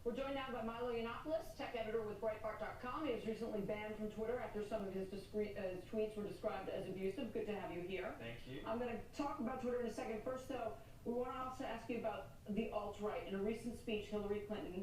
We're joined now by Milo Yiannopoulos, tech editor with Breitbart.com. He was recently banned from Twitter after some of his tweets were described as abusive. Good to have you here. Thank you. I'm going to talk about Twitter in a second. First, though, we want to also ask you about the alt-right. In a recent speech, Hillary Clinton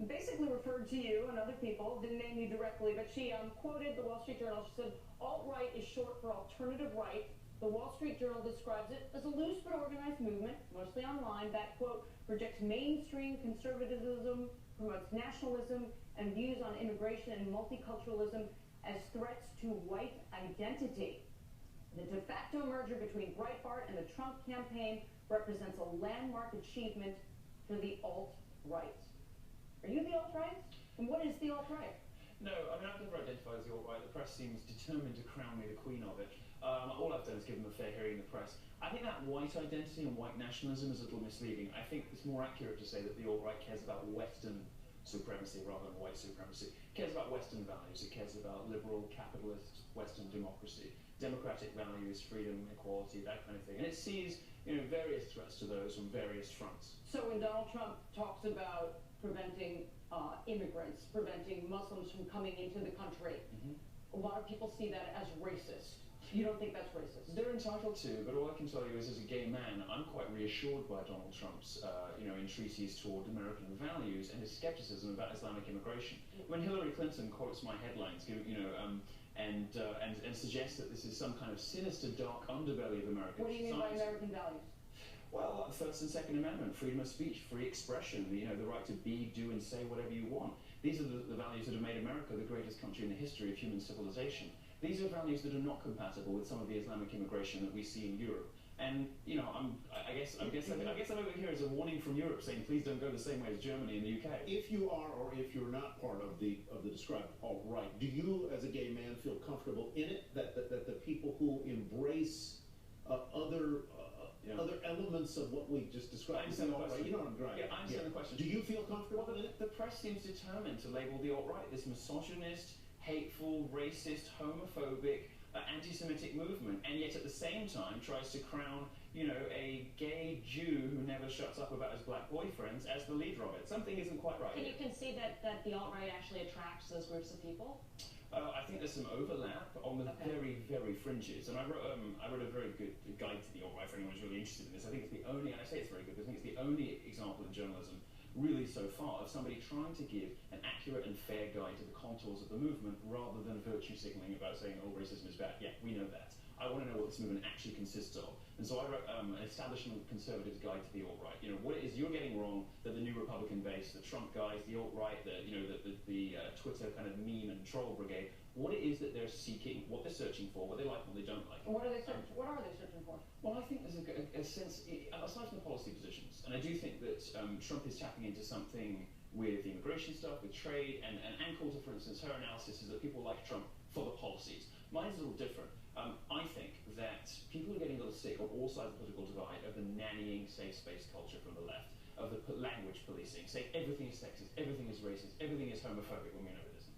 basically referred to you and other people, didn't name you directly, but she quoted the Wall Street Journal. She said, alt-right is short for alternative right. The Wall Street Journal describes it as a loose but organized movement, mostly online, that, quote, rejects mainstream conservatism, promotes nationalism, and views on immigration and multiculturalism as threats to white identity. The de facto merger between Breitbart and the Trump campaign represents a landmark achievement for the alt-right. Are you the alt-right? And what is the alt-right? No, I mean, I've never identified as the alt-right. The press seems determined to crown me the queen of it. All I've done is give them a fair hearing in the press. I think that white identity and white nationalism is a little misleading. I think it's more accurate to say that the alt-right cares about Western supremacy rather than white supremacy. It cares about Western values. It cares about liberal, capitalist, Western democracy, democratic values, freedom, equality, that kind of thing. And it sees, various threats to those on various fronts. So when Donald Trump talks about preventing immigrants, preventing Muslims from coming into the country, a lot of people see that as racist. You don't think that's racist? They're entitled to, but all I can tell you is, as a gay man, I'm quite reassured by Donald Trump's, entreaties toward American values and his skepticism about Islamic immigration. When Hillary Clinton quotes my headlines, and suggests that this is some kind of sinister, dark underbelly of American society. What do you mean by American values? Well, the First and Second Amendment, freedom of speech, free expression, the right to be, do, and say whatever you want. These are the values that have made America the greatest country in the history of human civilization. These are values that are not compatible with some of the Islamic immigration that we see in Europe. And I guess I'm over here as a warning from Europe, saying please don't go the same way as Germany and the UK. If you are, or if you're not part of the described alt-right, do you, as a gay man, feel comfortable in it? That the people who embrace other elements of what we just described. You know what I'm right? Yeah, I understand the question. Do you feel comfortable in it? The press seems determined to label the alt-right this misogynist, hateful, racist, homophobic, anti-Semitic movement, and yet at the same time tries to crown, a gay Jew who never shuts up about his black boyfriends as the leader of it. Something isn't quite right. Can you concede that the alt-right actually attracts those groups of people? I think there's some overlap on the very, very fringes, and I wrote a very good guide to the alt-right for anyone who's really interested in this. I think it's the only, and I say it's very good, because I think it's the only example in journalism really so far of somebody trying to give an accurate and fair guide to the contours of the movement rather than virtue signaling about saying, oh, racism is bad. Yeah, we know that. I want to know what this movement actually consists of. And so I wrote an establishment conservatives guide to the alt-right. What it is you're getting wrong that the new Republican base, the Trump guys, the alt-right, the Twitter kind of meme and troll brigade, what it is that they're seeking, what they're searching for, what they like, what they don't like. What are they searching for? Well, I think there's a sense, aside from the policy positions, and I do think that Trump is tapping into something with the immigration stuff, with trade, and Ann Coulter, for instance, her analysis is that people like Trump for the policies. Mine's a little different. I think that people are getting a little sick on all sides of the political divide of the nannying safe space culture from the left, of the language policing, saying everything is sexist, everything is racist, everything is homophobic when we know it isn't.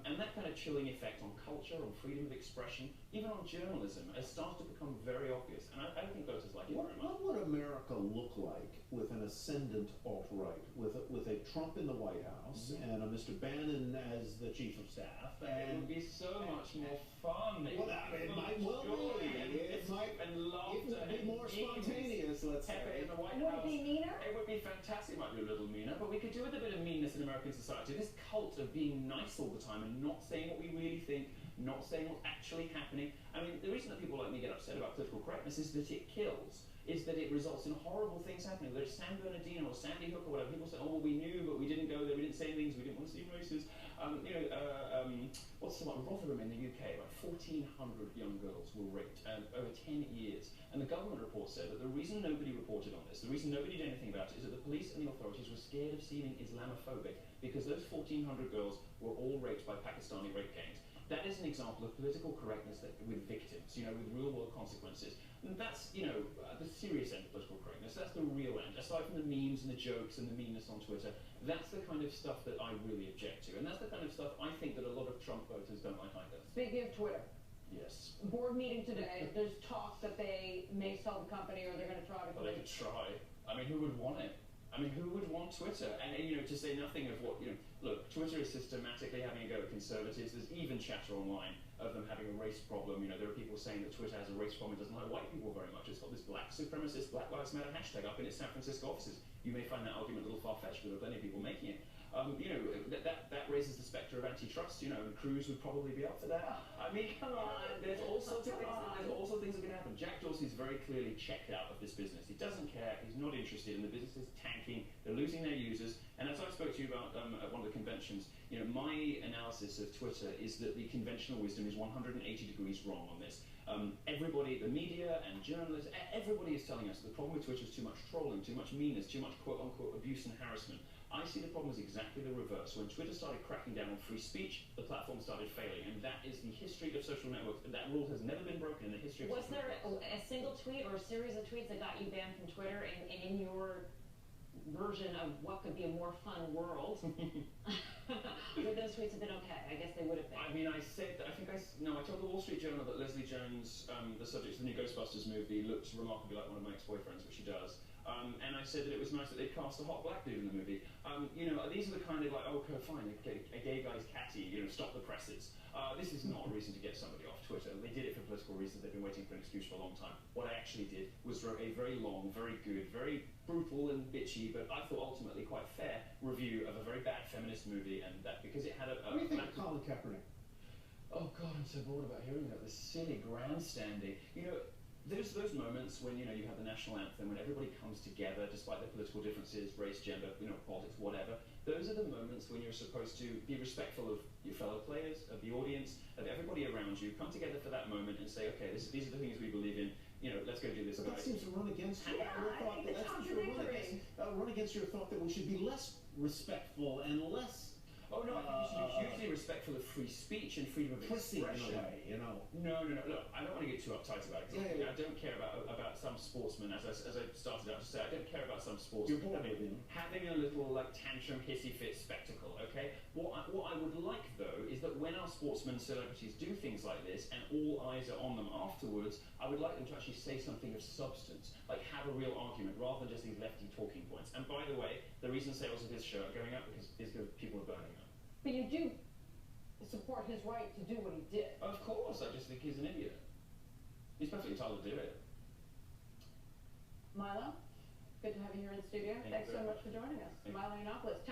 And that kind of chilling effect on culture, on freedom of expression, even on journalism, has started to become very obvious. And I don't think voters like it very much. What would America look like with an ascendant alt-right, with a Trump in the White House and a Mr. Bannon as the chief of staff? And it would be so much more fun. Well, it might well be. It might be more spontaneous, let's say. Would it be meaner? It would be fantastic. It might be a little meaner, but we could do with a bit of meanness in American society. This cult of being nice all the time and not saying what we really think, not saying what's actually happening. I mean, the reason that people like me get upset about political correctness is that it kills, is that it results in horrible things happening. There's San Bernardino or Sandy Hook or whatever. People say, oh, well, we knew, but we didn't go there. We didn't say things. We didn't want to seem racist. What's the one? Rotherham in the UK, about 1,400 young girls were raped over 10 years. And the government report said that the reason nobody reported on this, the reason nobody did anything about it, is that the police and the authorities were scared of seeming Islamophobic because those 1,400 girls were all raped by Pakistani rape gangs. That is an example of political correctness with victims, with real-world consequences. And that's, the serious end of political correctness. That's the real end. Aside from the memes and the jokes and the meanness on Twitter, that's the kind of stuff that I really object to. And that's the kind of stuff I think that a lot of Trump voters don't like either. Speaking of Twitter. Yes. Board meeting today. There's talk that they may sell the company or they're going to try to... Well, they could try. I mean, who would want it? I mean, who would want Twitter? And you know, to say nothing of what, you know, look, Twitter is systematically having a go at conservatives. There's even chatter online of them having a race problem. You know, there are people saying that Twitter has a race problem. It doesn't like white people very much. It's got this black supremacist, Black Lives Matter hashtag up in its San Francisco offices. You may find that argument a little far-fetched, but there are plenty of people making it. You know, that raises the spectre of antitrust. You know, and Cruz would probably be up for that. I mean, come on. There's all sorts of things. There's all sorts of things that can happen. Jack Dorsey's very clearly checked out of this business. He doesn't care. He's not interested, and the business is tanking. They're losing their users. And as I spoke to you about at one of the conventions, you know, my analysis of Twitter is that the conventional wisdom is 180 degrees wrong on this. Everybody, the media and journalists, everybody is telling us the problem with Twitter is too much trolling, too much meanness, too much quote-unquote abuse and harassment. I see the problem as exactly the reverse. When Twitter started cracking down on free speech, the platform started failing, and that is the history of social networks. That rule has never been broken in the history of Was social there networks. a single tweet or a series of tweets that got you banned from Twitter, and in your version of what could be a more fun world, would those tweets have been okay? I guess they would have been. I mean, I told the Wall Street Journal that Leslie Jones, the subject of the new Ghostbusters movie, looks remarkably like one of my ex-boyfriends, which she does. And I said that it was nice that they cast a hot black dude in the movie. You know, these are the kind of like, oh, okay, fine, a gay guy's catty, you know, stop the presses. This is not a reason to get somebody off Twitter. They did it for political reasons. They've been waiting for an excuse for a long time. What I actually did was wrote a very long, very good, very brutal and bitchy, but I thought ultimately quite fair review of a very bad feminist movie, and that because it had a What do you think of Colin Kaepernick? Oh God, I'm so bored about hearing that. This silly grandstanding. You know, there's those moments when, you know, you have the national anthem, when everybody comes together despite their political differences, race, gender, you know, politics, whatever. Those are the moments when you're supposed to be respectful of your fellow players, of the audience, of everybody around you. Come together for that moment and say, okay, these are the things we believe in. You know, let's go do this. But that seems to run against your thought. I think it's contradictory. Run against your thought that we should be less respectful and less. Oh no, I think you should be hugely respectful of free speech and freedom of expression. In a way, you know. No. Look, I don't want to get too uptight about it. Yeah. I don't care about some sportsmen, as I started out to say. I don't care about some sportsmen. You're bored with him. Having a little like tantrum, hissy fit spectacle. Okay. What I would like though is that when our sportsmen, celebrities do things like this, and all eyes are on them afterwards, I would like them to actually say something of substance, like have a real argument, rather than just these lefty talking points. And by the way, the reason sales of his shirt are going up is because people are burning them. But you do support his right to do what he did. Of course, I just think he's an idiot. He's perfectly entitled to do it. Milo, good to have you here in the studio. Thank you Thanks so very much for joining us. Milo Yiannopoulos.